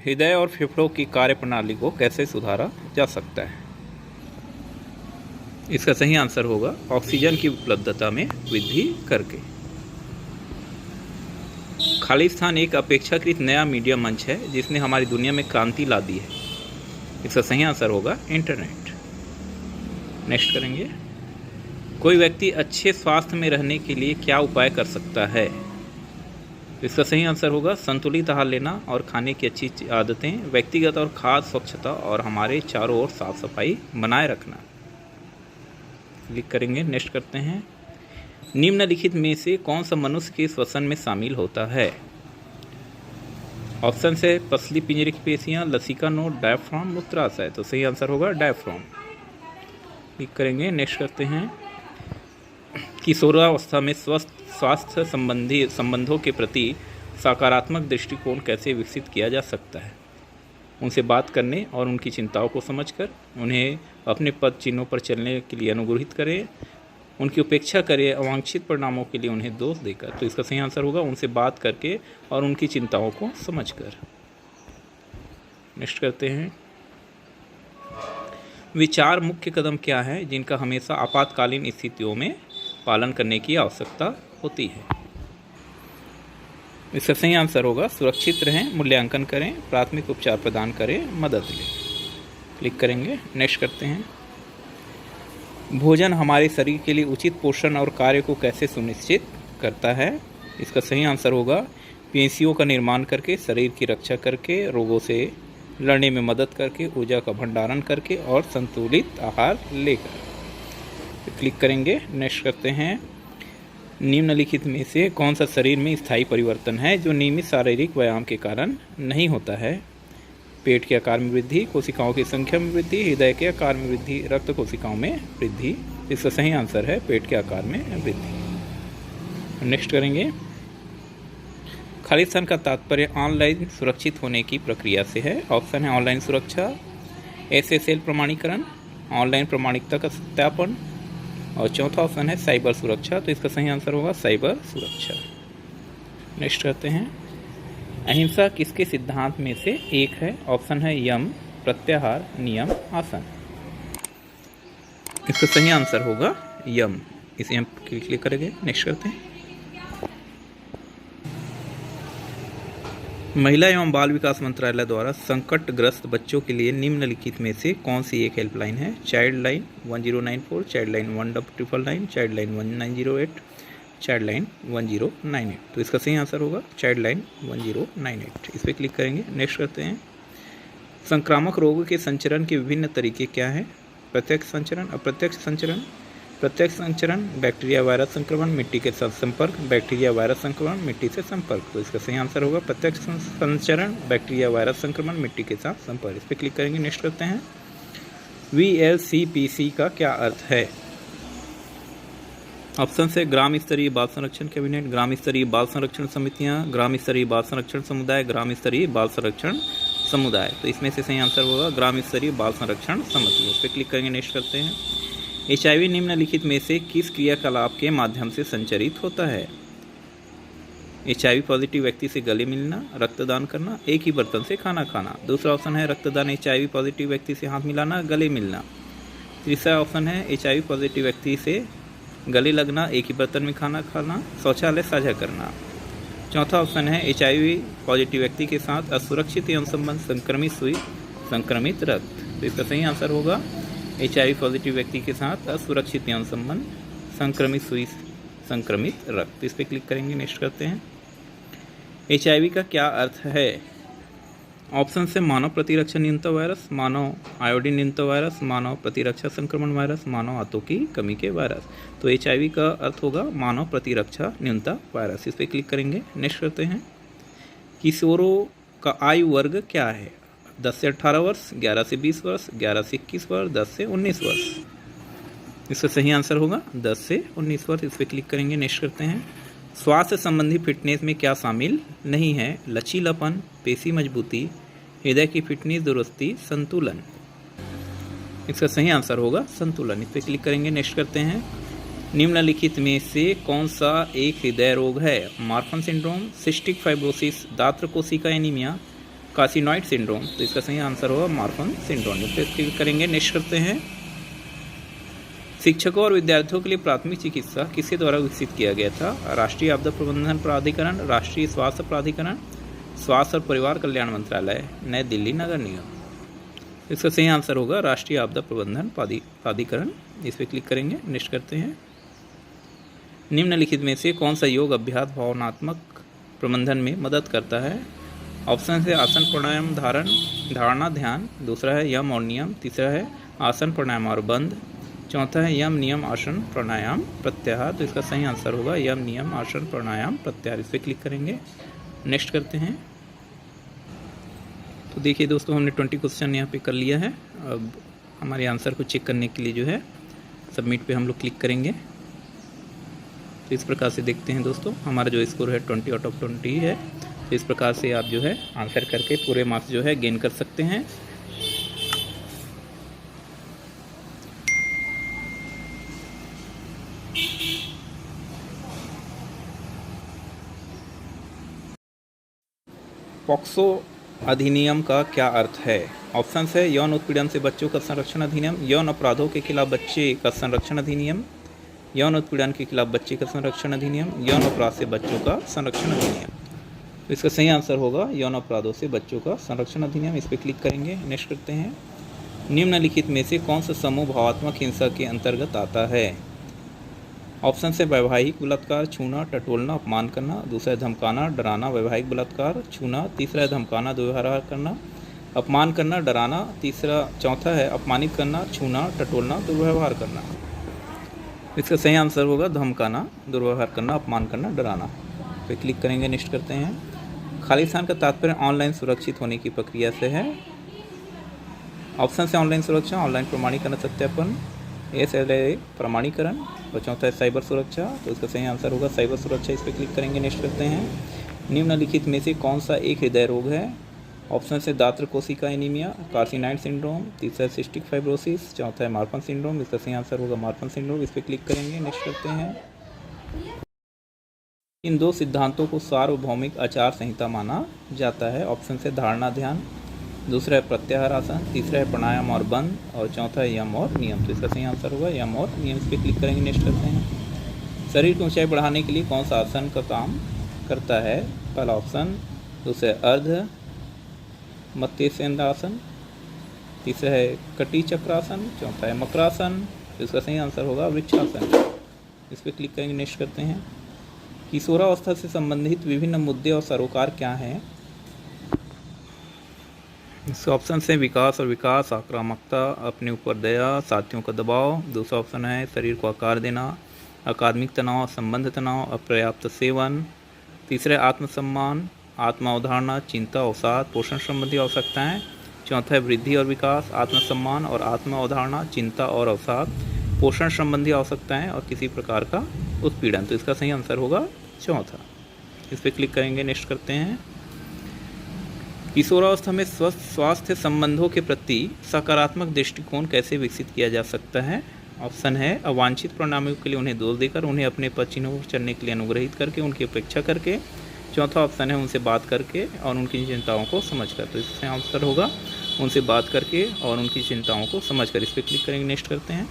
हृदय और फेफड़ों की कार्यप्रणाली को कैसे सुधारा जा सकता है? इसका सही आंसर होगा ऑक्सीजन की उपलब्धता में वृद्धि करके। खालिस्तान एक अपेक्षाकृत नया मीडिया मंच है जिसने हमारी दुनिया में क्रांति ला दी है। इसका सही आंसर होगा इंटरनेट। नेक्स्ट करेंगे, कोई व्यक्ति अच्छे स्वास्थ्य में रहने के लिए क्या उपाय कर सकता है? इसका सही आंसर होगा संतुलित आहार लेना और खाने की अच्छी आदतें, व्यक्तिगत और खाद्य स्वच्छता और हमारे चारों ओर साफ सफाई बनाए रखना। क्लिक करेंगे। नेक्स्ट करते हैं, निम्नलिखित में से कौन सा मनुष्य के श्वसन में शामिल होता है? ऑप्शन से पसली पिंजरे की पेशियां, लसिका नोड, डायफ्राम, मूत्राशय। तो सही आंसर होगा डायफ्राम। क्लिक करेंगे। नेक्स्ट करते हैं, किशोरावस्था में स्वास्थ्य संबंधी संबंधों के प्रति सकारात्मक दृष्टिकोण कैसे विकसित किया जा सकता है? उनसे बात करने और उनकी चिंताओं को समझकर उन्हें अपने पद चिन्हों पर चलने के लिए अनुग्रहित करें, उनकी उपेक्षा करें, अवांछित परिणामों के लिए उन्हें दोष देकर। तो इसका सही आंसर होगा उनसे बात करके और उनकी चिंताओं को समझकर। नेक्स्ट करते हैं, विचार मुख्य कदम क्या है जिनका हमेशा आपातकालीन स्थितियों में पालन करने की आवश्यकता होती है? इसका सही आंसर होगा सुरक्षित रहें, मूल्यांकन करें, प्राथमिक उपचार प्रदान करें, मदद लें। क्लिक करेंगे। नेक्स्ट करते हैं, भोजन हमारे शरीर के लिए उचित पोषण और कार्य को कैसे सुनिश्चित करता है? इसका सही आंसर होगा पेशियों का निर्माण करके, शरीर की रक्षा करके, रोगों से लड़ने में मदद करके, ऊर्जा का भंडारण करके और संतुलित आहार लेकर। क्लिक करेंगे। नेक्स्ट करते हैं, निम्नलिखित में से कौन सा शरीर में स्थायी परिवर्तन है जो नियमित शारीरिक व्यायाम के कारण नहीं होता है? पेट के आकार में वृद्धि, कोशिकाओं की संख्या में वृद्धि, हृदय के आकार में वृद्धि, रक्त कोशिकाओं में वृद्धि। इसका सही आंसर है पेट के आकार में वृद्धि। नेक्स्ट करेंगे, खालिस्तान का तात्पर्य ऑनलाइन सुरक्षित होने की प्रक्रिया से है। ऑप्शन है ऑनलाइन सुरक्षा, SSL प्रमाणीकरण, ऑनलाइन प्रमाणिकता का सत्यापन और चौथा ऑप्शन है साइबर सुरक्षा। तो इसका सही आंसर होगा साइबर सुरक्षा। नेक्स्ट करते हैं, अहिंसा किसके सिद्धांत में से एक है? ऑप्शन है यम, प्रत्याहार, नियम, आसन। इसका सही आंसर होगा यम। इसे हम क्लिक करेंगे। नेक्स्ट करते हैं, महिला एवं बाल विकास मंत्रालय द्वारा संकटग्रस्त बच्चों के लिए निम्नलिखित में से कौन सी एक हेल्पलाइन है? Child line 1094, child line 1999, child line 1908, child line 1098। तो इसका सही आंसर होगा चाइल्ड लाइन 1098। इस पर क्लिक करेंगे। नेक्स्ट करते हैं, संक्रामक रोगों के संचरण के विभिन्न तरीके क्या हैं? प्रत्यक्ष संचरण, अप्रत्यक्ष संचरण। प्रत्यक्ष संचरण बैक्टीरिया वायरस संक्रमण, मिट्टी के साथ संपर्क, बैक्टीरिया वायरस संक्रमण, मिट्टी से संपर्क। तो इसका सही आंसर होगा प्रत्यक्ष संचरण, बैक्टीरिया वायरस संक्रमण, मिट्टी के साथ संपर्क। इस पर क्लिक करेंगे। नेक्स्ट करते हैं, VLCPC का क्या अर्थ है? ऑप्शन से ग्राम स्तरीय बाल संरक्षण कैबिनेट, ग्राम स्तरीय बाल संरक्षण समितियां, ग्राम स्तरीय बाल संरक्षण समुदाय, ग्राम स्तरीय बाल संरक्षण समुदाय। तो इसमें से सही आंसर होगा ग्राम स्तरीय बाल संरक्षण समिति। इस पर क्लिक करेंगे। नेक्स्ट करते हैं, HIV निम्नलिखित में से किस क्रियाकलाप के माध्यम से संचरित होता है? HIV पॉजिटिव व्यक्ति से गले मिलना, रक्तदान करना, एक ही बर्तन से खाना खाना। दूसरा ऑप्शन है रक्तदान HIV पॉजिटिव व्यक्ति से हाथ मिलाना, गले मिलना। तीसरा ऑप्शन है HIV पॉजिटिव व्यक्ति से गले लगना, एक ही बर्तन में खाना खाना, शौचालय साझा करना। चौथा ऑप्शन है HIV पॉजिटिव व्यक्ति के साथ असुरक्षित एवं संबंध, संक्रमित सुई, संक्रमित रक्त। तो इसका सही आंसर होगा HIV पॉजिटिव व्यक्ति के साथ असुरक्षित एवं संबंध, संक्रमित सुई, संक्रमित रक्त। इस पर क्लिक करेंगे। नेक्स्ट करते हैं, HIV का क्या अर्थ है? ऑप्शन से मानव प्रतिरक्षा न्यूनता वायरस, मानव आयोडीन न्यूनता वायरस, मानव प्रतिरक्षा संक्रमण वायरस, मानव आंतों की कमी के वायरस। तो HIV का अर्थ होगा मानव प्रतिरक्षा न्यूनता वायरस। इस पर क्लिक करेंगे। नेक्स्ट करते हैं, किशोरों का आयु वर्ग क्या है? 10 से 18 वर्ष, 11 से 20 वर्ष, 11 से 21 वर्ष, 10 से 19 वर्ष। इसका सही आंसर होगा 10 से 19 वर्ष। इस पर क्लिक करेंगे। नेक्स्ट करते हैं, स्वास्थ्य संबंधी फिटनेस में क्या शामिल नहीं है? लचीलापन, पेशी मजबूती, हृदय की फिटनेस, दुरुस्ती, संतुलन। इसका सही आंसर होगा संतुलन। इस पर क्लिक करेंगे। नेक्स्ट करते हैं, निम्नलिखित में से कौन सा एक हृदय रोग है? मार्फन सिंड्रोम, सिस्टिक फाइब्रोसिस, दात्र कोशिका एनीमिया, कार्सिनॉइड सिंड्रोम, तो इसका सही आंसर होगा मार्फन सिंड्रोम। इस पर क्लिक करेंगे। नेक्स्ट करते हैं, शिक्षकों और विद्यार्थियों के लिए प्राथमिक चिकित्सा किसके द्वारा विकसित किया गया था? राष्ट्रीय आपदा प्रबंधन प्राधिकरण, राष्ट्रीय स्वास्थ्य प्राधिकरण, स्वास्थ्य और परिवार कल्याण मंत्रालय, नई दिल्ली नगर निगम। इसका सही आंसर होगा राष्ट्रीय आपदा प्रबंधन प्राधिकरण। इस पर क्लिक करेंगे। नेक्स्ट करते हैं, निम्नलिखित में से कौन सा योग अभ्यास भावनात्मक प्रबंधन में मदद करता है? ऑप्शन है आसन प्राणायाम धारणा ध्यान, दूसरा है यम और नियम, तीसरा है आसन प्राणायाम और बंध, चौथा है यम नियम आसन प्राणायाम प्रत्याहार। तो इसका सही आंसर होगा यम नियम आसन प्राणायाम प्रत्याहार। इस पर क्लिक करेंगे। नेक्स्ट करते हैं। तो देखिए दोस्तों, हमने 20 क्वेश्चन यहाँ पे कर लिया है। अब हमारे आंसर को चेक करने के लिए जो है सबमिट पे हम लोग क्लिक करेंगे। तो इस प्रकार से देखते हैं दोस्तों, हमारा जो स्कोर है 20 आउट ऑफ 20 है। तो इस प्रकार से आप जो है आंसर करके पूरे मार्क्स जो है गेन कर सकते हैं। पॉक्सो अधिनियम का क्या अर्थ है? ऑप्शन है यौन उत्पीड़न से बच्चों का संरक्षण अधिनियम, यौन अपराधों के खिलाफ बच्चे का संरक्षण अधिनियम, यौन उत्पीड़न के खिलाफ बच्चे का संरक्षण अधिनियम, यौन अपराध से बच्चों का संरक्षण अधिनियम। तो इसका सही आंसर होगा यौन अपराधों से बच्चों का संरक्षण अधिनियम। इस पर क्लिक करेंगे। नेक्स्ट करते हैं, निम्नलिखित में से कौन सा समूह भावात्मक हिंसा के अंतर्गत आता है? ऑप्शन से वैवाहिक बलात्कार, छूना, टटोलना, अपमान करना, दूसरा है धमकाना, डराना, वैवाहिक बलात्कार, छूना, तीसरा है धमकाना, दुर्व्यवहार करना, अपमान करना, डराना, चौथा है अपमानित करना, छूना, टटोलना, दुर्व्यवहार करना। इसका सही आंसर होगा धमकाना, दुर्व्यवहार करना, अपमान करना, डराना। पे क्लिक करेंगे। नेक्स्ट करते हैं, खाली स्थान का तात्पर्य ऑनलाइन सुरक्षित होने की प्रक्रिया से है। ऑप्शन से ऑनलाइन सुरक्षा, ऑनलाइन प्रमाणीकरण सत्यापन, SLA प्रमाणीकरण, और चौथा है साइबर सुरक्षा। तो इसका सही आंसर होगा साइबर सुरक्षा। इस पर क्लिक करेंगे। नेक्स्ट करते हैं, निम्नलिखित में से कौन सा एक हृदय रोग है? ऑप्शन से दात्र कोशिका एनीमिया, कार्सिनॉइड सिंड्रोम, तीसरा है सिस्टिक फाइब्रोसिस, चौथा है मार्फन सिंड्रोम। इसका सही आंसर होगा मार्फन सिंड्रोम। इस पर क्लिक करेंगे। नेक्स्ट करते हैं, इन दो सिद्धांतों को सार्वभौमिक आचार संहिता माना जाता है। ऑप्शन से धारणा ध्यान, दूसरा है प्रत्याहार आसन, तीसरा है प्राणायाम और बंध, और चौथा है यम और नियम। तो इसका सही आंसर होगा यम और नियम। इस पर क्लिक करेंगे। नेक्स्ट करते हैं, शरीर की ऊंचाई बढ़ाने के लिए कौन सा आसन का काम करता है? पहला ऑप्शन, दूसरा है अर्ध मत्स्येन्द्रासन, तीसरा है कटी चक्रासन, चौथा है मकरासन। तो इसका सही आंसर होगा वृक्षासन। इस पर क्लिक करेंगे। नेक्स्ट करते हैं, किशोरावस्था से संबंधित विभिन्न मुद्दे और सरोकार क्या हैं? इसके ऑप्शन से विकास और विकास, आक्रामकता, अपने ऊपर दया, साथियों का दबाव। दूसरा ऑप्शन है शरीर को आकार देना, अकादमिक तनाव, संबंध तनाव, अपर्याप्त सेवन। तीसरा आत्मसम्मान, आत्मा अवधारणा, चिंता, अवसाद, पोषण संबंधी आवश्यकताएं। चौथा है वृद्धि और विकास, आत्मसम्मान और आत्मा अवधारणा, चिंता और अवसाद, पोषण संबंधी आवश्यकताएं और किसी प्रकार का उत्पीड़न। तो इसका सही आंसर होगा चौथा। इस पर क्लिक करेंगे। नेक्स्ट करते हैं, किशोरावस्था में स्वस्थ स्वास्थ्य संबंधों के प्रति सकारात्मक दृष्टिकोण कैसे विकसित किया जा सकता है? ऑप्शन है अवांछित परिणामों के लिए उन्हें दोष देकर, उन्हें अपने पद चिन्हों पर चलने के लिए अनुग्रहित करके, उनकी अपेक्षा करके। चौथा ऑप्शन है उनसे बात करके और उनकी चिंताओं को समझकर। तो इसका आंसर होगा उनसे बात करके और उनकी चिंताओं को समझकर। इस पर क्लिक करेंगे। नेक्स्ट करते हैं,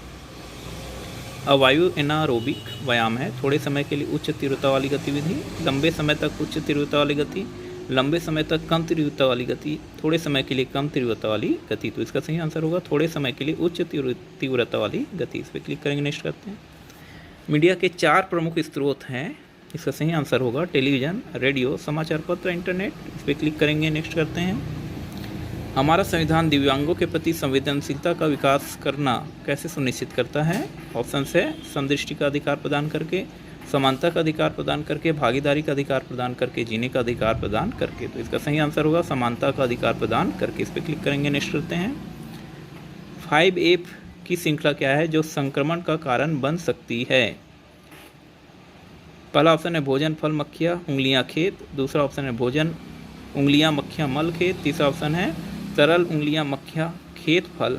अवायु एनारोबिक व्यायाम है, थोड़े समय के लिए उच्च तीव्रता वाली गतिविधि, लंबे समय तक उच्च तीव्रता वाली गति, लंबे समय तक कम तीव्रता वाली गति, थोड़े समय के लिए कम तीव्रता वाली गति। तो इसका सही आंसर होगा थोड़े समय के लिए उच्च तीव्रता वाली गति। इस पर क्लिक करेंगे। नेक्स्ट करते हैं, मीडिया के 4 प्रमुख स्रोत हैं। इसका सही आंसर होगा टेलीविज़न, रेडियो, समाचार पत्र, इंटरनेट। इस पर क्लिक करेंगे। नेक्स्ट करते हैं, हमारा संविधान दिव्यांगों के प्रति संवेदनशीलता का विकास करना कैसे सुनिश्चित करता है? ऑप्शन है समदृष्टि का अधिकार प्रदान करके, समानता का अधिकार प्रदान करके, भागीदारी का अधिकार प्रदान करके, जीने का अधिकार प्रदान करके। तो इसका सही आंसर होगा समानता का अधिकार प्रदान करके। इस पर क्लिक करेंगे। नेक्स्ट करते हैं, 5F की श्रृंखला क्या है जो संक्रमण का कारण बन सकती है? पहला ऑप्शन है भोजन, फल, मक्खियाँ, उंगलियाँ, खेत। दूसरा ऑप्शन है भोजन, उंगलियाँ, मक्खियाँ, मल, खेत। तीसरा ऑप्शन है तरल, उंगलियाँ, मक्खियाँ, खेत, फल।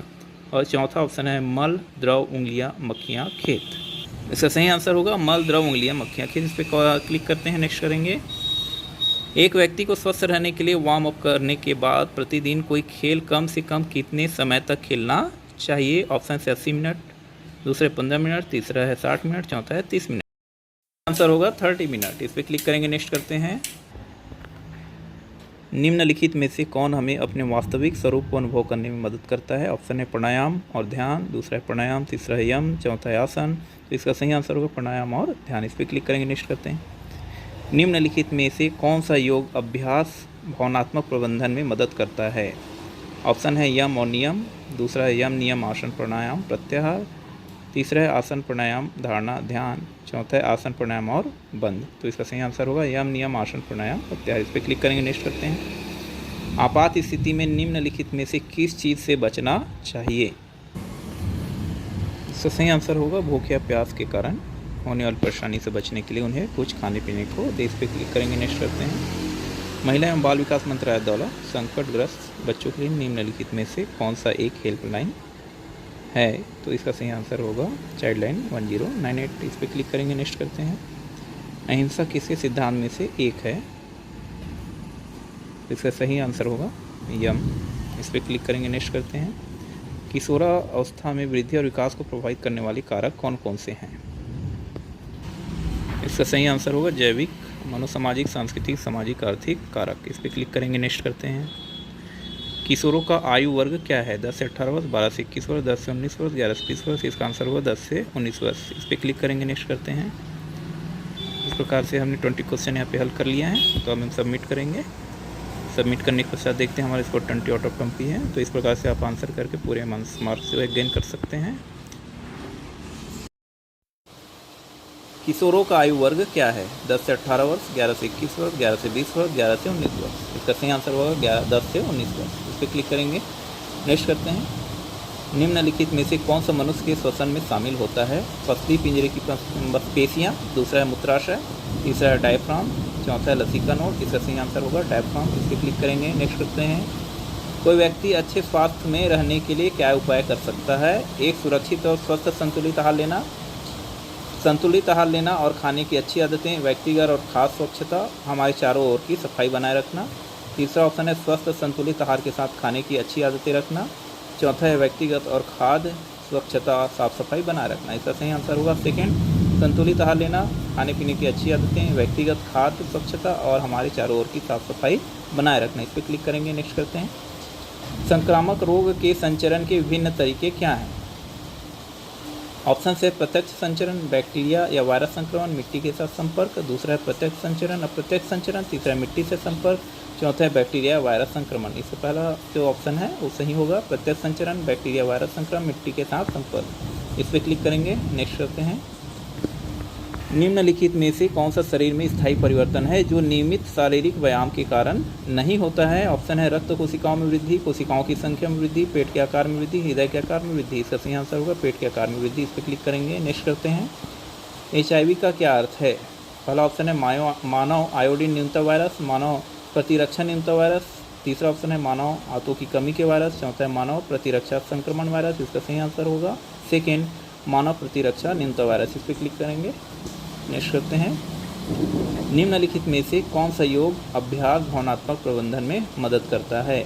और चौथा ऑप्शन है मल, द्रव, उंगलियाँ, मक्खियाँ, खेत। इसका सही आंसर होगा मल, द्रव, उंगलियाँ, मक्खियाँ, खेत। इस पर क्लिक करते हैं। नेक्स्ट करेंगे, एक व्यक्ति को स्वस्थ रहने के लिए वार्म अप करने के बाद प्रतिदिन कोई खेल कम से कम कितने समय तक खेलना चाहिए? ऑप्शन है 80 मिनट, दूसरे 15 मिनट, तीसरा है 60 मिनट, चौथा है 30 मिनट। आंसर होगा 30 मिनट। इस पर क्लिक करेंगे, नेक्स्ट करते हैं। निम्नलिखित में से कौन हमें अपने वास्तविक स्वरूप को अनुभव करने में मदद करता है? ऑप्शन है प्राणायाम और ध्यान, दूसरा है प्राणायाम, तीसरा है यम, चौथा है आसन। तो इसका सही आंसर होगा प्राणायाम और ध्यान। इस पर क्लिक करेंगे, नेक्स्ट करते हैं। निम्नलिखित में से कौन सा योग अभ्यास भावनात्मक प्रबंधन में मदद करता है? ऑप्शन है यम और नियम, दूसरा है यम नियम आसन प्राणायाम प्रत्याहार, तीसरा है आसन प्राणायाम धारणा ध्यान, चौथा है आसन प्राणायाम और बंद। तो इसका सही आंसर होगा यम नियम आसन प्राणायाम प्रत्याहार। इस पर क्लिक करेंगे, नेक्स्ट करते हैं। आपात स्थिति में निम्नलिखित में से किस चीज़ से बचना चाहिए? इसका सही आंसर होगा भूख या प्यास के कारण होने वाली परेशानी से बचने के लिए उन्हें कुछ खाने पीने को दे। इस पर क्लिक करेंगे, नेक्स्ट करते हैं। महिला एवं बाल विकास मंत्रालय द्वारा संकटग्रस्त बच्चों के लिए निम्नलिखित में से कौन सा एक हेल्पलाइन है? तो इसका सही आंसर होगा चाइल्ड लाइन 1098। इस पर क्लिक करेंगे, नेक्स्ट करते हैं। अहिंसा किसके सिद्धांत में से एक है? इसका सही आंसर होगा यम। इस पर क्लिक करेंगे, नेक्स्ट करते हैं। किशोरावस्था में वृद्धि और विकास को प्रभावित करने वाले कारक कौन कौन से हैं? इसका सही आंसर होगा जैविक, मनोसामाजिक, सांस्कृतिक, सामाजिक, आर्थिक कारक। इस पर क्लिक करेंगे, नेक्स्ट करते हैं। किशोरों का आयु वर्ग क्या है? 10 से 18 वर्ष, 12 से 21 वर्ष, 10 से 19 वर्ष, 11 से 20 वर्ष। इसका आंसर होगा 10 से 19 वर्ष। इस पर क्लिक करेंगे, नेक्स्ट करते हैं। इस प्रकार से हमने 20 क्वेश्चन यहाँ पे हल कर लिया है। तो अब हम सबमिट करेंगे। सबमिट करने के पश्चात देखते हैं हमारे स्कोर 20 आउट ऑफ 20 है। तो इस प्रकार से आप आंसर करके पूरे मार्क्स जो है गेन कर सकते हैं। किशोरों का आयु वर्ग क्या है? 10 से 18 वर्ष, 11 से 21 वर्ष, 11 से 20 वर्ष, 11 से 19 वर्ष। इसका सही आंसर होगा 10 से 19 वर्ष। इस पर क्लिक करेंगे, नेक्स्ट करते हैं। निम्नलिखित में से कौन सा मनुष्य के श्वसन में शामिल होता है? पसली पिंजरे की पेशियाँ, दूसरा है मूत्राशय, तीसरा है डायफ्राम, चौथा है लसिका नोड। इसका सही आंसर होगा डायफ्राम। इस पर क्लिक करेंगे, नेक्स्ट करते हैं। कोई व्यक्ति अच्छे स्वास्थ्य में रहने के लिए क्या उपाय कर सकता है? एक, सुरक्षित और स्वस्थ संतुलित आहार लेना और खाने की अच्छी आदतें, व्यक्तिगत और खास स्वच्छता, हमारे चारों ओर की सफाई बनाए रखना। तीसरा ऑप्शन है स्वस्थ संतुलित आहार के साथ खाने की अच्छी आदतें रखना। चौथा है व्यक्तिगत और खाद्य स्वच्छता साफ सफाई बनाए रखना। इसका सही आंसर होगा सेकंड, संतुलित आहार लेना, खाने पीने की अच्छी आदतें, व्यक्तिगत खाद्य स्वच्छता और हमारे चारों ओर की साफ सफाई बनाए रखना। इस पर क्लिक करेंगे, नेक्स्ट करते हैं। संक्रामक रोग के संचरण के विभिन्न तरीके क्या हैं? ऑप्शन है प्रत्यक्ष संचरण, बैक्टीरिया या वायरस संक्रमण, मिट्टी के साथ संपर्क, दूसरा है प्रत्यक्ष संचरण, अप्रत्यक्ष संचरण, तीसरा है मिट्टी से संपर्क, चौथा है बैक्टीरिया वायरस संक्रमण। इससे पहला जो ऑप्शन है वो सही होगा, प्रत्यक्ष संचरण, बैक्टीरिया वायरस संक्रमण, मिट्टी के साथ संपर्क। इस पर क्लिक करेंगे, नेक्स्ट करते हैं। निम्नलिखित में से कौन सा शरीर में स्थायी परिवर्तन है जो नियमित शारीरिक व्यायाम के कारण नहीं होता है? ऑप्शन है रक्त कोशिकाओं में वृद्धि, कोशिकाओं की संख्या में वृद्धि, पेट के आकार में वृद्धि, हृदय के आकार में वृद्धि। इसका सही आंसर होगा पेट के आकार में वृद्धि। इस पर क्लिक करेंगे, नेक्स्ट करते हैं। HIV का क्या अर्थ है? पहला ऑप्शन है मानव आयोडीन न्यूनता वायरस, मानव प्रतिरक्षा न्यूनता वायरस, तीसरा ऑप्शन है मानव आंतों की कमी के वायरस, चौथा है मानव प्रतिरक्षा संक्रमण वायरस। इसका सही आंसर होगा सेकेंड, मानव प्रतिरक्षा न्यूनता वायरस। इस पर क्लिक करेंगे, नेक्स्ट करते हैं। निम्नलिखित में से कौन सा योग अभ्यास भावनात्मक प्रबंधन में मदद करता है?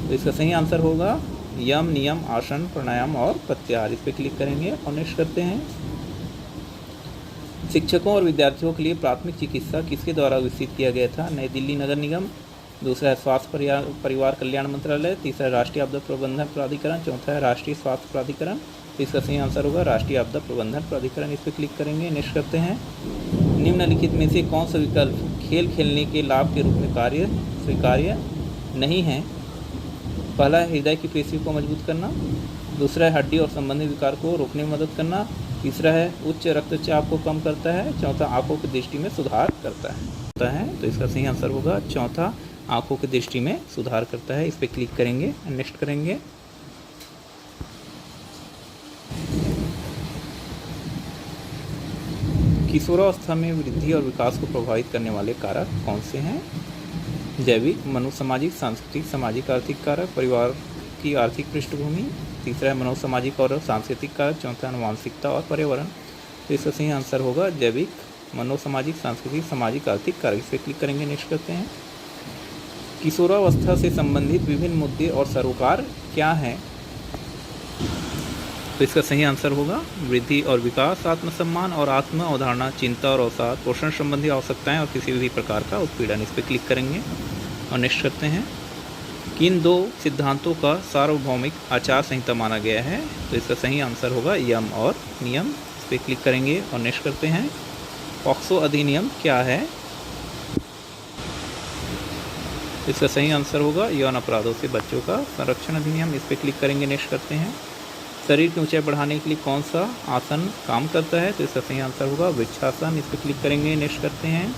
तो इसका सही आंसर होगा यम नियम आसन प्राणायाम और प्रत्याहार। इस पर क्लिक करेंगे और नेक्स्ट करते हैं। शिक्षकों और विद्यार्थियों के लिए प्राथमिक चिकित्सा किसके द्वारा विकसित किया गया था? नई दिल्ली नगर निगम, दूसरा है स्वास्थ्य परिवार कल्याण मंत्रालय, तीसरा है राष्ट्रीय आपदा प्रबंधन प्राधिकरण, चौथा है राष्ट्रीय स्वास्थ्य प्राधिकरण। तो इसका सही आंसर होगा राष्ट्रीय आपदा प्रबंधन प्राधिकरण। इस पर क्लिक करेंगे, नेक्स्ट करते हैं। निम्नलिखित में से कौन सा विकल्प खेल खेलने के लाभ के रूप में स्वीकार्य नहीं है? पहला है हृदय की पेशियों को मजबूत करना, दूसरा है हड्डी और संबंधित विकार को रोकने में मदद करना, तीसरा है उच्च रक्तचाप को कम करता है, चौथा आंखों की दृष्टि में सुधार करता है। तो इसका सही आंसर होगा चौथा, आंखों की दृष्टि में सुधार करता है। इस पर क्लिक करेंगे, नेक्स्ट करेंगे। किशोरावस्था में वृद्धि और विकास को प्रभावित करने वाले कारक कौन से हैं? जैविक, मनोसामाजिक, सांस्कृतिक, सामाजिक, आर्थिक कारक, परिवार की आर्थिक पृष्ठभूमि, तीसरा है मनोसामाजिक और सांस्कृतिक कारक, चौथा है आनुवंशिकता और पर्यावरण। तो इसका सही आंसर होगा जैविक, मनोसामाजिक, सांस्कृतिक, सामाजिक, आर्थिक कारक। इस पर क्लिक करेंगे, नेक्स्ट करते हैं। किशोरावस्था से संबंधित विभिन्न मुद्दे और सरोकार क्या हैं? तो इसका सही आंसर होगा वृद्धि और विकास, आत्मसम्मान और आत्म अवधारणा, चिंता और अवसाद, पोषण संबंधी आवश्यकताएं और किसी भी प्रकार का उत्पीड़न। इस पर क्लिक करेंगे और नेक्स्ट करते हैं। किन दो सिद्धांतों का सार्वभौमिक आचार संहिता माना गया है? तो इसका सही आंसर होगा यम और नियम। इस पर क्लिक करेंगे और नेक्स्ट करते हैं। पॉक्सो अधिनियम क्या है? इसका सही आंसर होगा यौन अपराधों से बच्चों का संरक्षण अधिनियम। इस पर क्लिक करेंगे, नेक्स्ट करते हैं। शरीर की ऊंचाई बढ़ाने के लिए कौन सा आसन काम करता है? तो इसका सही आंसर होगा वृक्षासन। इस पर क्लिक करेंगे, नेक्स्ट करते हैं।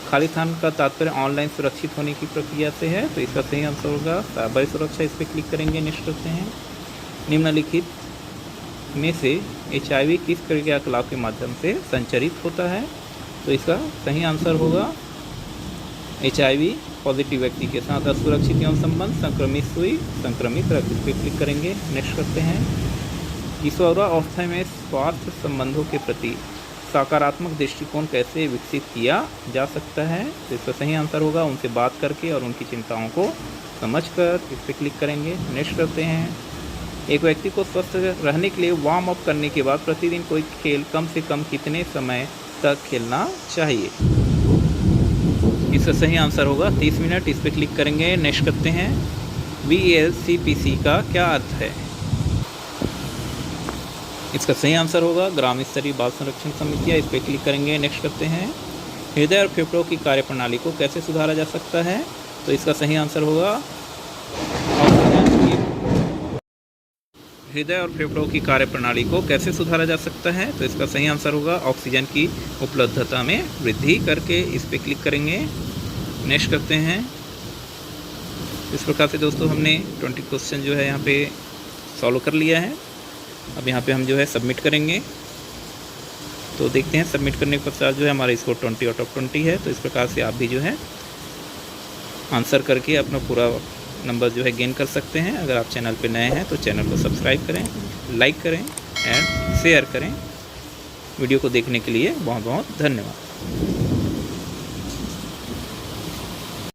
खाली स्थान का तात्पर्य ऑनलाइन सुरक्षित होने की प्रक्रिया से है, तो इसका सही आंसर होगा साइबर सुरक्षा। इस पर क्लिक करेंगे, नेक्स्ट करते हैं। निम्नलिखित में से HIV किस क्रियाकलाप के माध्यम से संचरित होता है? तो इसका सही आंसर होगा HIV पॉजिटिव व्यक्ति के साथ असुरक्षित एवं संबंध, संक्रमित सुई, संक्रमित रक्त। इस पर क्लिक करेंगे, नेक्स्ट करते हैं। किशोरावस्था में स्वार्थ संबंधों के प्रति सकारात्मक दृष्टिकोण कैसे विकसित किया जा सकता है? तो इसका सही आंसर होगा उनसे बात करके और उनकी चिंताओं को समझकर। इस पर क्लिक करेंगे, नेक्स्ट करते हैं। एक व्यक्ति को स्वस्थ रहने के लिए वार्म अप करने के बाद प्रतिदिन कोई खेल कम से कम कितने समय तक खेलना चाहिए? इसका सही आंसर होगा 30 मिनट। इस पर क्लिक करेंगे, नेक्स्ट करते हैं। VLCPC का क्या अर्थ है? इसका सही आंसर होगा ग्राम स्तरीय बाल संरक्षण समितियाँ। इस पर क्लिक करेंगे, नेक्स्ट करते हैं। हृदय और फेफड़ों की कार्यप्रणाली को कैसे सुधारा जा सकता है? तो इसका सही आंसर होगा हृदय और फेफड़ों की कार्यप्रणाली को कैसे सुधारा जा सकता है? तो इसका सही आंसर होगा ऑक्सीजन की उपलब्धता में वृद्धि करके। इस पर क्लिक करेंगे, नेक्स्ट करते हैं। इस प्रकार से दोस्तों हमने 20 क्वेश्चन जो है यहाँ पे सॉल्व कर लिया है। अब यहाँ पे हम जो है सबमिट करेंगे, तो देखते हैं सबमिट करने के पश्चात जो है हमारा स्कोर 20 आउट ऑफ 20 है। तो इस प्रकार से आप भी जो है आंसर करके अपना पूरा नंबर जो है गेन कर सकते हैं। अगर आप चैनल पे नए हैं तो चैनल को सब्सक्राइब करें, लाइक करें एंड शेयर करें। वीडियो को देखने के लिए बहुत बहुत धन्यवाद।